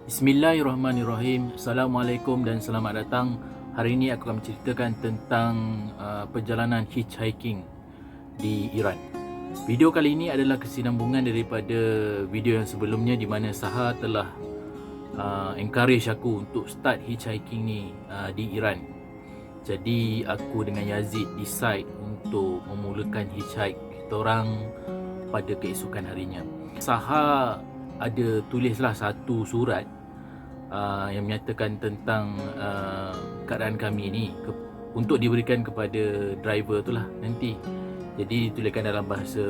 Bismillahirrahmanirrahim. Assalamualaikum dan selamat datang. Hari ini aku akan menceritakan tentang perjalanan hitchhiking di Iran. Video kali ini adalah kesinambungan daripada video yang sebelumnya di mana Saha telah encourage aku untuk start hitchhiking ni di Iran. Jadi aku dengan Yazid decide untuk memulakan hitchhike kita orang pada keesokan harinya. Saha ada tulislah satu surat yang menyatakan tentang keadaan kami ni untuk diberikan kepada driver tu lah nanti. Jadi dituliskan dalam bahasa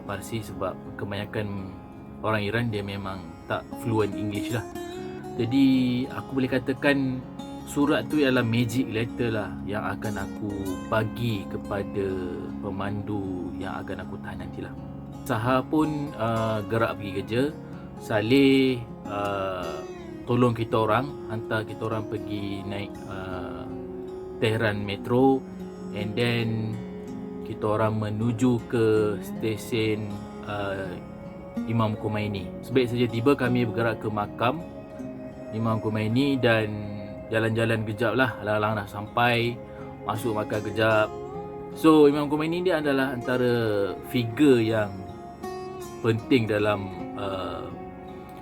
Parsi sebab kebanyakan orang Iran dia memang tak fluent English lah. Jadi aku boleh katakan surat tu ialah magic letter lah yang akan aku bagi kepada pemandu yang akan aku tahan nantilah. Saha pun gerak pergi kerja. Saleh tolong kita orang, hantar kita orang pergi naik Tehran Metro, and then kita orang menuju ke stesen Imam Khomeini. Sebaik saja tiba, kami bergerak ke makam Imam Khomeini dan jalan-jalan kejap lah, alang-alang dah sampai, masuk makan kejap. So Imam Khomeini dia adalah antara figure yang penting dalam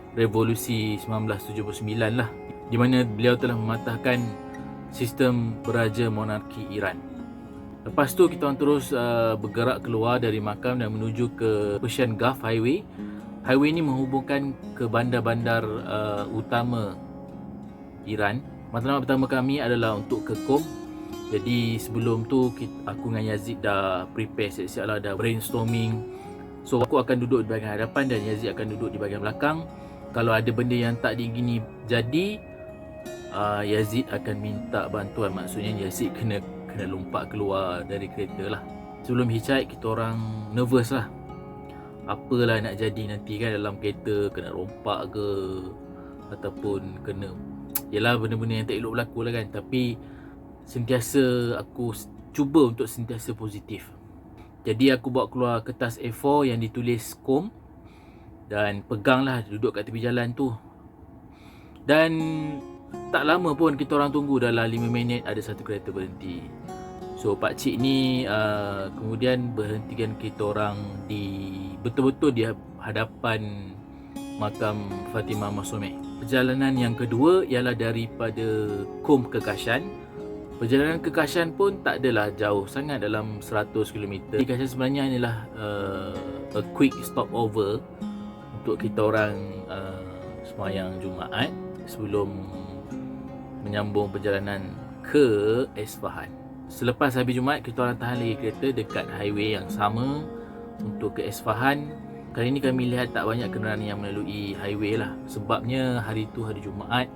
revolusi 1979 lah, di mana beliau telah mematahkan sistem beraja monarki Iran. Lepas tu kita orang terus bergerak keluar dari makam dan menuju ke Persian Gulf Highway. Highway ni menghubungkan ke bandar-bandar utama Iran. Matlamat pertama kami adalah untuk ke Qom. Jadi sebelum tu aku dengan Yazid dah prepare siap-siap lah, dah brainstorming. So aku akan duduk di bahagian hadapan dan Yazid akan duduk di bahagian belakang. Kalau ada benda yang tak diingini jadi, Yazid akan minta bantuan. Maksudnya Yazid kena lompat keluar dari kereta lah. Sebelum hitchhike kita orang nervous lah, apalah nak jadi nanti kan dalam kereta, kena rompak ke ataupun kena, yelah benda-benda yang tak elok berlaku lah kan. Tapi sentiasa aku cuba untuk sentiasa positif. Jadi aku bawa keluar kertas A4 yang ditulis Qom dan peganglah, duduk kat tepi jalan tu. Dan tak lama pun kita orang tunggu, dalam 5 minit ada satu kereta berhenti. So pakcik ni kemudian berhentikan kita orang betul-betul di hadapan makam Fatimah Masumeh. Perjalanan yang kedua ialah daripada Qom ke Kashan. Perjalanan ke Kashan pun tak adalah jauh sangat, dalam 100 km. Kashan sebenarnya adalah a quick stopover untuk kita orang sembahyang Jumaat sebelum menyambung perjalanan ke Esfahan. Selepas habis Jumaat, kita orang tahan lagi kereta dekat highway yang sama untuk ke Esfahan. Kali ini kami lihat tak banyak kenderaan yang melalui highway lah, sebabnya hari tu hari Jumaat.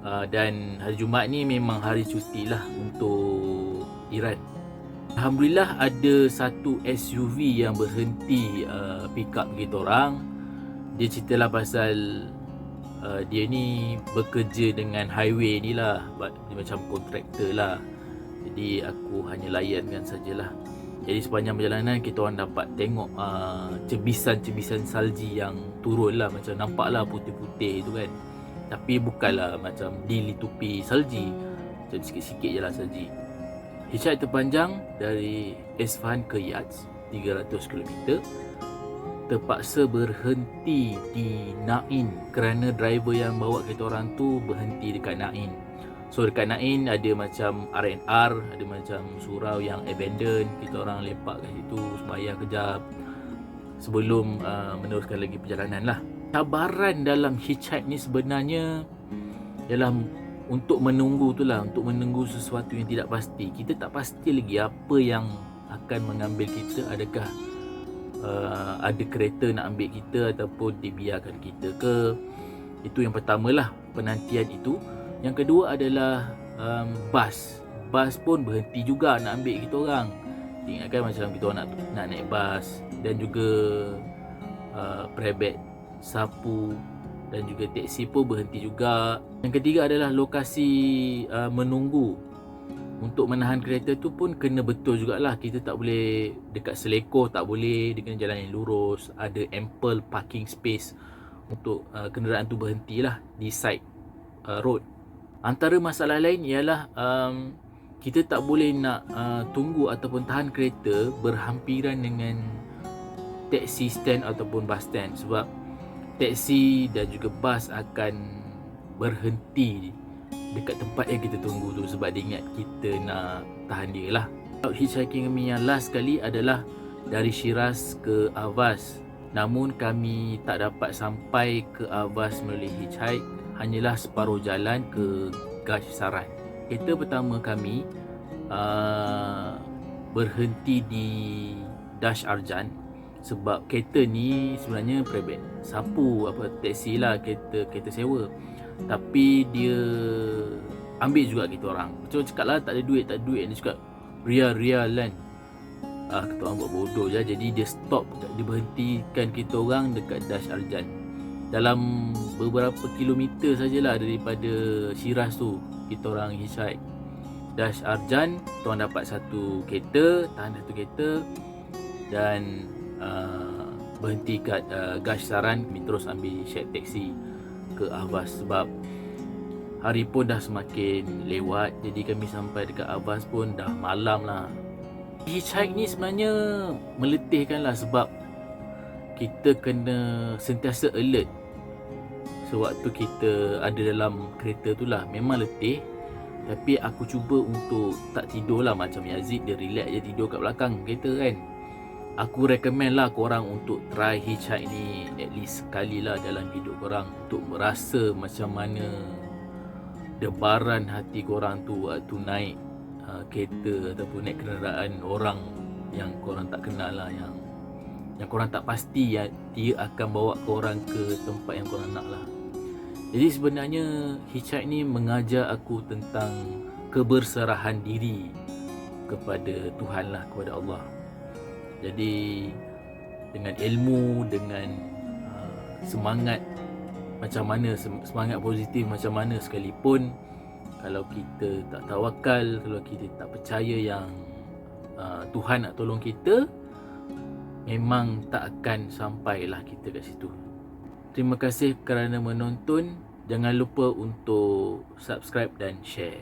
Dan hari Jumaat ni memang hari cuti lah untuk Iran. Alhamdulillah ada satu SUV yang berhenti pick up kita orang. Dia ceritalah pasal dia ni bekerja dengan highway ni lah, dia macam kontraktor lah. Jadi aku hanya layankan sajalah. Jadi sepanjang perjalanan kita orang dapat tengok cebisan-cebisan salji yang turun lah, macam nampak lah putih-putih tu kan. Tapi bukanlah macam dilitupi salji, macam sikit-sikit je lah salji. Hitchhike terpanjang dari Esfahan ke Yazd 300 km. Terpaksa berhenti di Nain kerana driver yang bawa kita orang tu berhenti dekat Nain. So dekat Nain ada macam R&R, ada macam surau yang abandoned. Kita orang lepak kat situ, sembahyang kejap sebelum meneruskan lagi perjalanan lah. Cabaran dalam hitchhike ni sebenarnya ialah untuk menunggu tu lah, untuk menunggu sesuatu yang tidak pasti. Kita tak pasti lagi apa yang akan mengambil kita. Adakah ada kereta nak ambil kita ataupun dibiarkan kita ke. Itu yang pertama lah, penantian itu. Yang kedua adalah bas. Bas pun berhenti juga nak ambil kita orang. Ingatkan macam kita orang nak naik bas. Dan juga private sapu dan juga teksi pun berhenti juga. Yang ketiga adalah lokasi menunggu. Untuk menahan kereta tu pun kena betul jugalah. Kita tak boleh dekat selekoh, tak boleh, dia kena jalan yang lurus. Ada ample parking space untuk kenderaan tu berhentilah di side road. Antara masalah lain ialah kita tak boleh nak tunggu ataupun tahan kereta berhampiran dengan taxi stand ataupun bus stand, sebab taxi dan juga bas akan berhenti dekat tempat yang kita tunggu tu sebab dia ingat kita nak tahan dia lah. Hitchhiking kami yang last kali adalah dari Shiraz ke Avaz, namun kami tak dapat sampai ke Avaz melalui hitchhike, hanyalah separuh jalan ke Gash Saran. Kereta pertama kami berhenti di Dash Arjan, sebab kereta ni sebenarnya private, sapu taksi lah, kereta sewa, tapi dia ambil juga kita orang. Macam cakap lah tak ada duit, dia cakap rial kan. Kita orang buat bodoh je, jadi dia stop, dia berhentikan kita orang dekat Dash Arjan. Dalam beberapa kilometer sajalah daripada Shiraz tu, kita orang hitchhike Dash Arjan. Kita orang dapat satu kereta, tahan satu kereta, dan berhenti kat Gash Saran. Kami terus ambil shared taxi ke Avaz sebab hari pun dah semakin lewat, jadi kami sampai dekat Avaz pun dah malam lah. Hitchhike ni sebenarnya meletihkan lah, sebab kita kena sentiasa alert sewaktu kita ada dalam kereta tu lah. Memang letih, tapi aku cuba untuk tak tidur lah. Macam Yazid, dia relax je tidur kat belakang kereta kan. Aku recommend lah korang untuk try hitchhike ni at least sekali lah dalam hidup korang, untuk merasa macam mana debaran hati korang tu waktu naik kereta ataupun naik kenderaan orang yang korang tak kenal lah, yang korang tak pasti dia akan bawa korang ke tempat yang korang nak lah. Jadi sebenarnya hitchhike ni mengajar aku tentang keberserahan diri kepada Tuhan lah, kepada Allah. Jadi dengan ilmu, dengan semangat macam mana, semangat positif macam mana sekalipun, kalau kita tak tawakal, kalau kita tak percaya yang Tuhan nak tolong kita, memang tak akan sampailah kita kat situ. Terima kasih kerana menonton. Jangan lupa untuk subscribe dan share.